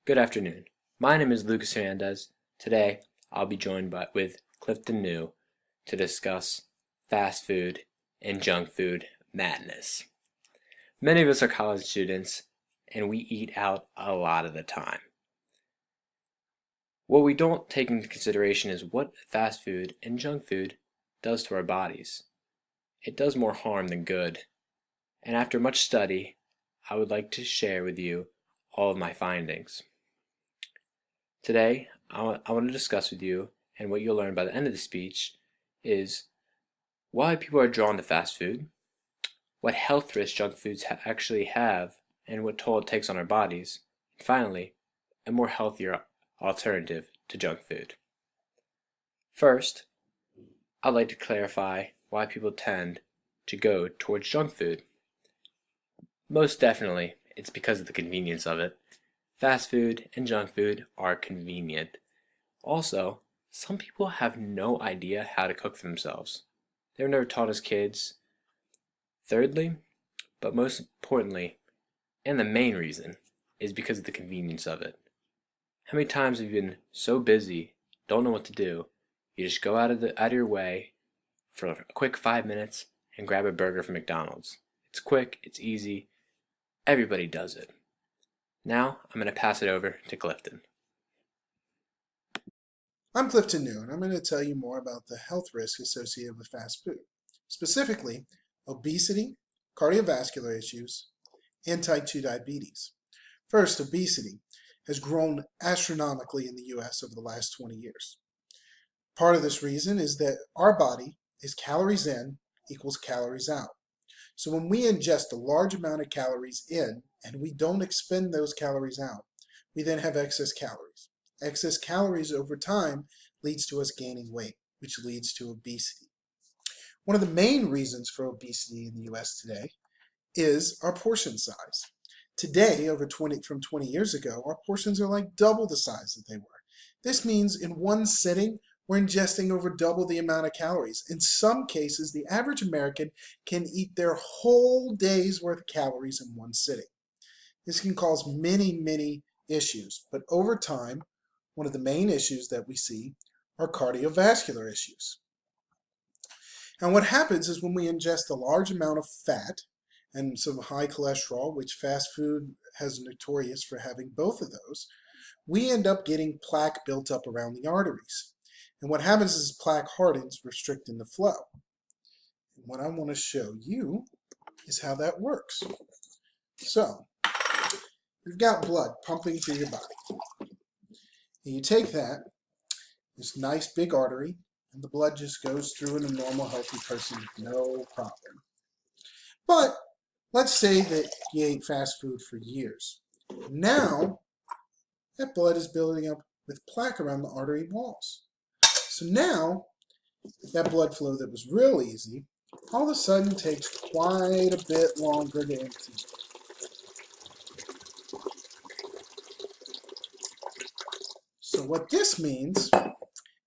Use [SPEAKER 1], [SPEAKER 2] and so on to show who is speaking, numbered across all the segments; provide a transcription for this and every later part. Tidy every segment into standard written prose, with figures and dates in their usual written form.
[SPEAKER 1] Good afternoon. My name is Lucas Hernandez. Today, I'll be joined with Clifton New to discuss fast food and junk food madness. Many of us are college students, and we eat out a lot of the time. What we don't take into consideration is what fast food and junk food does to our bodies. It does more harm than good. And after much study, I would like to share with you all of my findings. Today, I want to discuss with you, and what you'll learn by the end of the speech, is why people are drawn to fast food, what health risks junk foods actually have, and what toll it takes on our bodies, and finally, a more healthier alternative to junk food. First, I'd like to clarify why people tend to go towards junk food. Most definitely, it's because of the convenience of it. Fast food and junk food are convenient. Also, some people have no idea how to cook for themselves. They were never taught as kids. Thirdly, but most importantly, and the main reason, is because of the convenience of it. How many times have you been so busy, don't know what to do, you just go out of your way for a quick 5 minutes and grab a burger from McDonald's. It's quick, it's easy, everybody does it. Now, I'm going to pass it over to Clifton.
[SPEAKER 2] I'm Clifton New, and I'm going to tell you more about the health risks associated with fast food, specifically obesity, cardiovascular issues, and type 2 diabetes. First, obesity has grown astronomically in the US over the last 20 years. Part of this reason is that our body is calories in equals calories out. So when we ingest a large amount of calories in and we don't expend those calories out, we then have excess calories. Excess calories over time leads to us gaining weight, which leads to obesity. One of the main reasons for obesity in the US today is our portion size. Today, from 20 years ago, our portions are like double the size that they were. This means in one sitting, we're ingesting over double the amount of calories. In some cases, the average American can eat their whole day's worth of calories in one sitting. This can cause many issues, but over time, one of the main issues that we see are cardiovascular issues. And what happens is when we ingest a large amount of fat and some high cholesterol, which fast food has notorious for having both of those, we end up getting plaque built up around the arteries. And what happens is plaque hardens, restricting the flow. And what I want to show you is how that works. So, you've got blood pumping through your body. And you take that, this nice big artery, and the blood just goes through in a normal healthy person with no problem. But let's say that you ate fast food for years. Now, that blood is building up with plaque around the artery walls. So now, that blood flow that was real easy, all of a sudden takes quite a bit longer to empty. So what this means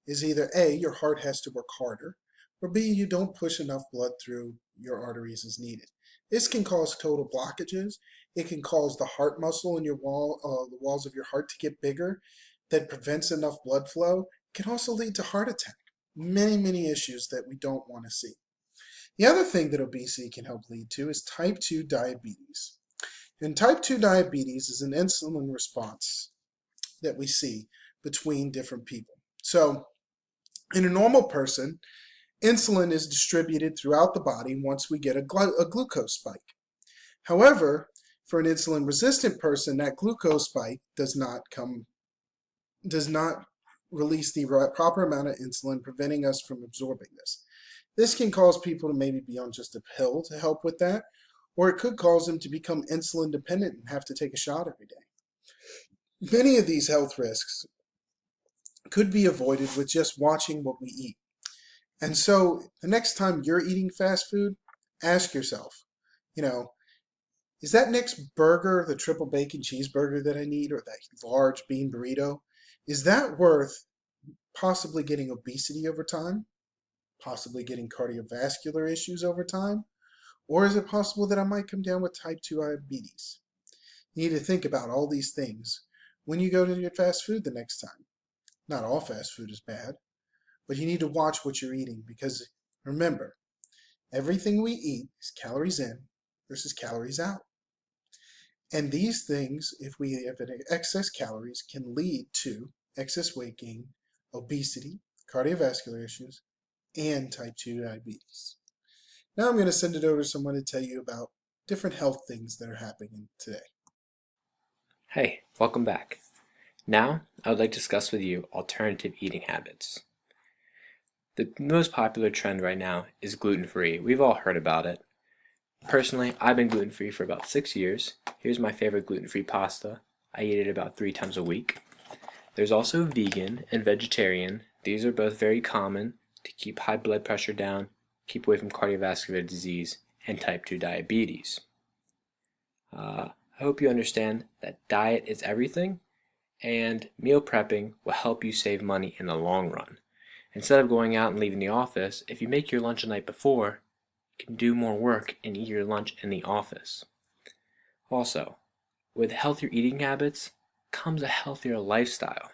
[SPEAKER 2] is either A, your heart has to work harder, or B, you don't push enough blood through your arteries as needed. This can cause total blockages. It can cause the heart muscle in your the walls of your heart to get bigger that prevents enough blood flow. It can also lead to heart attack. Many issues that we don't want to see. The other thing that obesity can help lead to is type 2 diabetes. And type 2 diabetes is an insulin response that we see between different people. So in a normal person, insulin is distributed throughout the body once we get a glucose spike. However, for an insulin-resistant person, that glucose spike does not release the proper amount of insulin, preventing us from absorbing this. This can cause people to maybe be on just a pill to help with that, or it could cause them to become insulin dependent and have to take a shot every day. Many of these health risks could be avoided with just watching what we eat. And so the next time you're eating fast food, ask yourself, is that next burger, the triple bacon cheeseburger that I need, or that large bean burrito, is that worth possibly getting obesity over time? Possibly getting cardiovascular issues over time? Or is it possible that I might come down with type 2 diabetes? You need to think about all these things when you go to your fast food the next time. Not all fast food is bad, but you need to watch what you're eating because remember, everything we eat is calories in versus calories out. And these things, if we have excess calories, can lead to excess weight gain, obesity, cardiovascular issues, and type 2 diabetes. Now I'm going to send it over to someone to tell you about different health things that are happening today.
[SPEAKER 1] Hey, welcome back. Now, I would like to discuss with you alternative eating habits. The most popular trend right now is gluten-free. We've all heard about it. Personally, I've been gluten-free for about 6 years. Here's my favorite gluten-free pasta. I eat it about 3 times a week. There's also vegan and vegetarian. These are both very common to keep high blood pressure down, keep away from cardiovascular disease, and type 2 diabetes. I hope you understand that diet is everything, and meal prepping will help you save money in the long run. Instead of going out and leaving the office, if you make your lunch the night before, you can do more work and eat your lunch in the office. Also, with healthier eating habits comes a healthier lifestyle.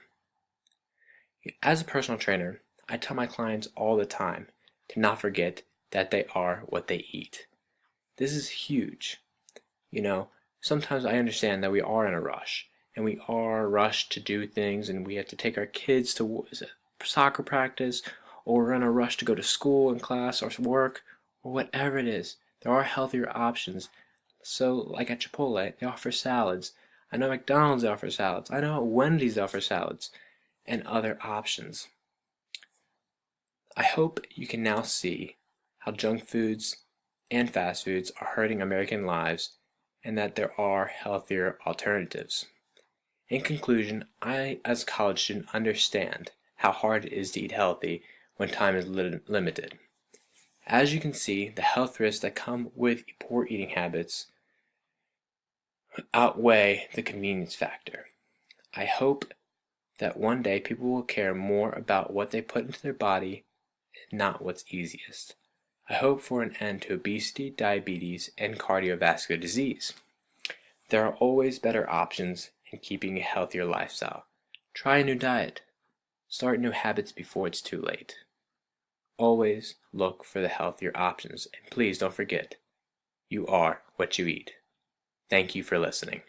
[SPEAKER 1] As a personal trainer, I tell my clients all the time to not forget that they are what they eat. This is huge. Sometimes I understand that we are in a rush, and we are rushed to do things, and we have to take our kids to soccer practice, or we're in a rush to go to school and class or work, or whatever it is. There are healthier options. So, like at Chipotle, they offer salads. I know McDonald's offers salads. I know Wendy's offers salads, and other options. I hope you can now see how junk foods and fast foods are hurting American lives, and that there are healthier alternatives. In conclusion, I, as a college student, understand how hard it is to eat healthy when time is limited. As you can see, the health risks that come with poor eating habits outweigh the convenience factor. I hope that one day people will care more about what they put into their body and not what's easiest. I hope for an end to obesity, diabetes, and cardiovascular disease. There are always better options in keeping a healthier lifestyle. Try a new diet. Start new habits before it's too late. Always look for the healthier options, and please don't forget, you are what you eat. Thank you for listening.